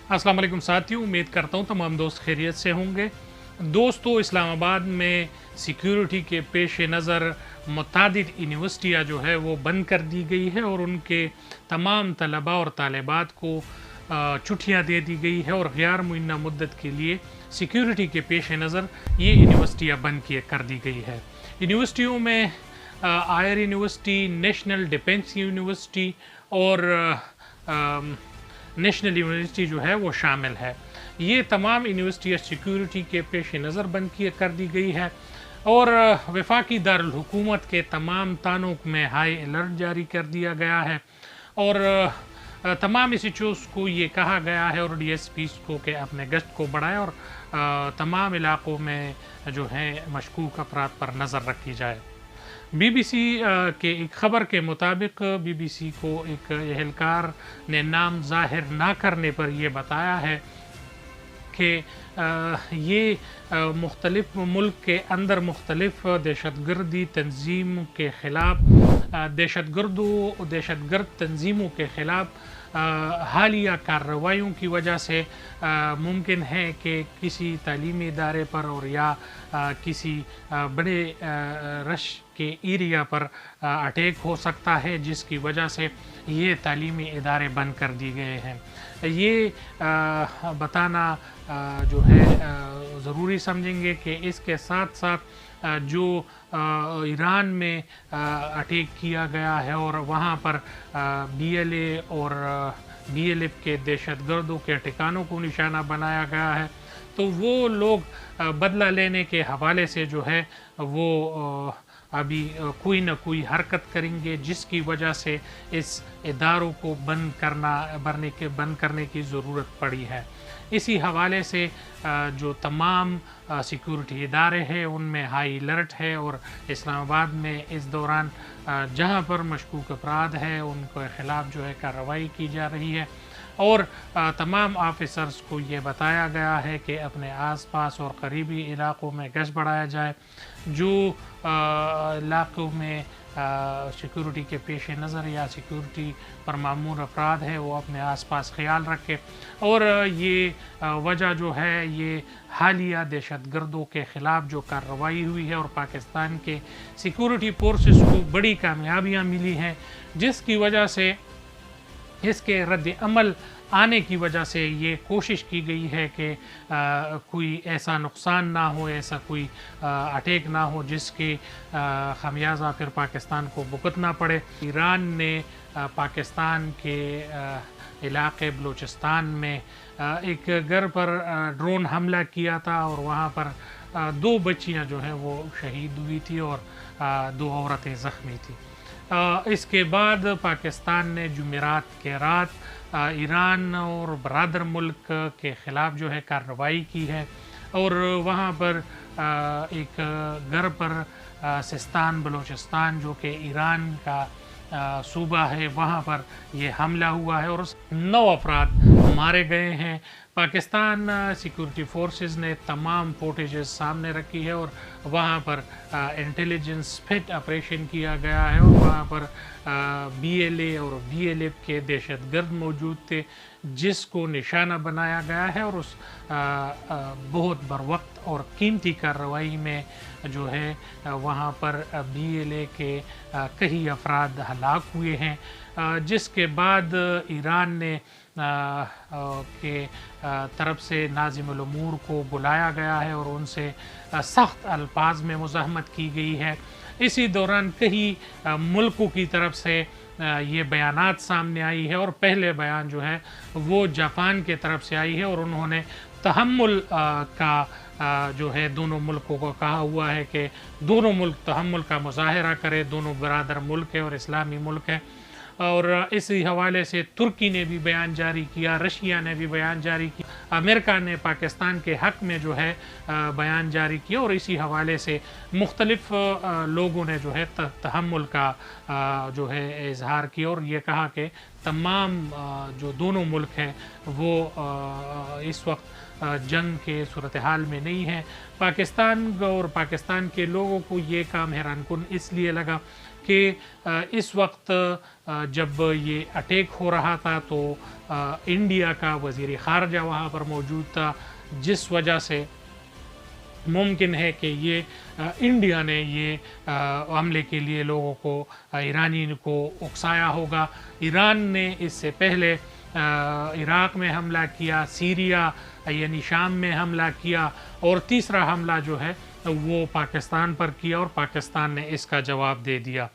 अस्सलाम वालेकुम साथियों, उम्मीद करता हूँ तमाम दोस्त खैरियत से होंगे। दोस्तों, इस्लामाबाद में सिक्योरिटी के पेश नज़र मुतादिद यूनिवर्सिटियाँ जो है वो बंद कर दी गई है और उनके तमाम तलबा और तालिबात को छुट्टियाँ दे दी गई है और गैर मुअय्यना मुद्दत के लिए सिक्योरिटी के पेश नज़र ये यूनिवर्सिटियाँ बंद कर दी गई है। यूनिवर्सिटियों में आयर यूनिवर्सिटी, नेशनल डिफेंस यूनिवर्सिटी और नेशनल यूनिवर्सिटी जो है वो शामिल है। ये तमाम यूनिवर्सिटियाँ सिक्योरिटी के पेश नज़र बंद कर दी गई है और वफाकी दारुल हुकूमत के तमाम थानों में हाई अलर्ट जारी कर दिया गया है और तमाम इंस्टीट्यूट्स को ये कहा गया है और DSPs को कि अपने गश्त को बढ़ाएं और तमाम इलाकों में जो है मशकूक अफराद पर नज़र रखी जाए। BBC के एक ख़बर के मुताबिक BBC को एक एहलकार ने नाम ज़ाहिर ना करने पर यह बताया है कि ये मुख्तलिफ मुल्क के अंदर मुख्तलिफ दहशतगर्दी तंजीम के ख़िलाफ़ दहशतगर्द तंजीमों के ख़िलाफ़ हालिया कार्रवाइयों की वजह से मुमकिन है कि किसी तालीमी इदारे पर और या किसी बड़े रश के एरिया पर अटैक हो सकता है, जिसकी वजह से ये तालीमी इदारे बंद कर दिए गए हैं। ये बताना जो है ज़रूरी समझेंगे कि इसके साथ साथ जो ईरान में अटैक किया गया है और वहाँ पर BLA और BLF के दहशतगर्दों के ठिकानों को निशाना बनाया गया है, तो वो लोग बदला लेने के हवाले से जो है वो अभी कोई ना कोई हरकत करेंगे, जिसकी वजह से इस इदारों को बंद करने की ज़रूरत पड़ी है। इसी हवाले से जो तमाम सिक्योरिटी इदारे हैं उनमें हाई अलर्ट है और इस्लामाबाद में इस दौरान जहां पर मशकूक अफराद हैं उनके ख़िलाफ़ जो है कार्रवाई की जा रही है और तमाम ऑफिसर्स को ये बताया गया है कि अपने आसपास और करीबी इलाक़ों में गश्त बढ़ाया जाए। जो इलाक़ों में सिक्योरिटी के पेश नज़र या सिक्योरिटी पर मामूर अफराद है वो अपने आसपास ख्याल रखें और ये वजह जो है ये हालिया दहशतगर्दों के ख़िलाफ़ जो कार्रवाई हुई है और पाकिस्तान के सिक्योरिटी फोर्सेस को बड़ी कामयाबियाँ मिली हैं, जिसकी वजह से इसके रद्द अमल आने की वजह से ये कोशिश की गई है कि कोई ऐसा नुकसान ना हो, ऐसा कोई अटैक ना हो जिसके खमियाजा फिर पाकिस्तान को भुगतना पड़े। ईरान ने पाकिस्तान के इलाके बलूचिस्तान में एक घर पर ड्रोन हमला किया था और वहाँ पर 2 बच्चियाँ जो हैं वो शहीद हुई थी और 2 औरतें ज़ख्मी थी। इसके बाद पाकिस्तान ने जुमेरात के रात ईरान और बरादर मुल्क के ख़िलाफ़ जो है कार्रवाई की है और वहाँ पर एक घर पर सिस्तान बलूचिस्तान जो कि ईरान का सूबा है वहाँ पर ये हमला हुआ है और 9 अफराद मारे गए हैं। पाकिस्तान सिक्योरिटी फोर्सेस ने तमाम फुटेजेस सामने रखी है और वहाँ पर इंटेलिजेंस फिट ऑपरेशन किया गया है और वहाँ पर BLA और BLF के दहशतगर्द मौजूद थे, जिसको निशाना बनाया गया है और उस बहुत बरवक्त और कीमती कार्रवाई में जो है वहाँ पर BLA के कई अफराद हलाक हुए हैं, जिसके बाद ईरान ने के तरफ से नाज़िमुल उमूर को बुलाया गया है और उनसे सख्त अल्फाज में मुज़ाहमत की गई है। इसी दौरान कई मुल्कों की तरफ से ये बयानात सामने आई है और पहले बयान जो है वो जापान के तरफ से आई है और उन्होंने तहम्मुल का जो है दोनों मुल्कों को कहा हुआ है कि दोनों मुल्क तहम्मुल का मुज़ाहरा करें, दोनों बरादर मुल्क है और इस्लामी मुल्क है। और इसी हवाले से तुर्की ने भी बयान जारी किया, रशिया ने भी बयान जारी किया, अमेरिका ने पाकिस्तान के हक़ में जो है बयान जारी किया और इसी हवाले से मुख्तलिफ़ लोगों ने जो है तहम्मुल का जो है इजहार किया और ये कहा कि तमाम जो दोनों मुल्क हैं वो इस वक्त जंग के सूरत हाल में नहीं है। पाकिस्तान और पाकिस्तान के लोगों को ये काम हैरानकुन इसलिए लगा کہ اس وقت جب یہ اٹیک ہو رہا تھا تو انڈیا کا وزیر خارجہ وہاں پر موجود تھا، جس وجہ سے ممکن ہے کہ یہ انڈیا نے یہ حملے کے لیے لوگوں کو ایرانی کو اکسایا ہوگا۔ ایران نے اس سے پہلے عراق میں حملہ کیا، سیریا یعنی شام میں حملہ کیا، اور تیسرا حملہ جو ہے وہ پاکستان پر کیا، اور پاکستان نے اس کا جواب دے دیا۔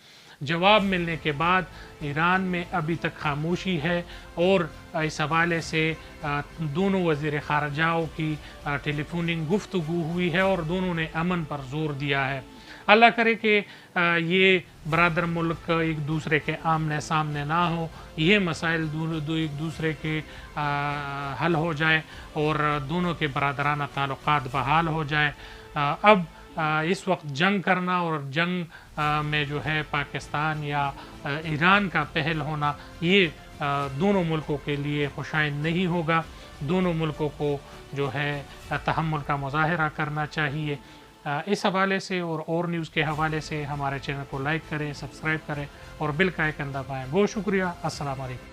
جواب ملنے کے بعد ایران میں ابھی تک خاموشی ہے، اور اس حوالے سے دونوں وزیر خارجاؤں کی ٹیلی فوننگ گفتگو ہوئی ہے، اور دونوں نے امن پر زور دیا ہے۔ اللہ کرے کہ یہ برادر ملک ایک دوسرے کے آمنے سامنے نہ ہو، یہ مسائل ایک دوسرے کے حل ہو جائے، اور دونوں کے برادرانہ تعلقات بحال ہو جائے۔ اب اس وقت جنگ کرنا اور جنگ میں جو ہے پاکستان یا ایران کا پہل ہونا، یہ دونوں ملکوں کے لیے خوشائند نہیں ہوگا۔ دونوں ملکوں کو جو ہے تحمل کا مظاہرہ کرنا چاہیے۔ اس حوالے سے اور نیوز کے حوالے سے ہمارے چینل کو لائک کریں، سبسکرائب کریں اور بیل کا آئیکن دبائیں۔ بہت شکریہ، السلام علیکم۔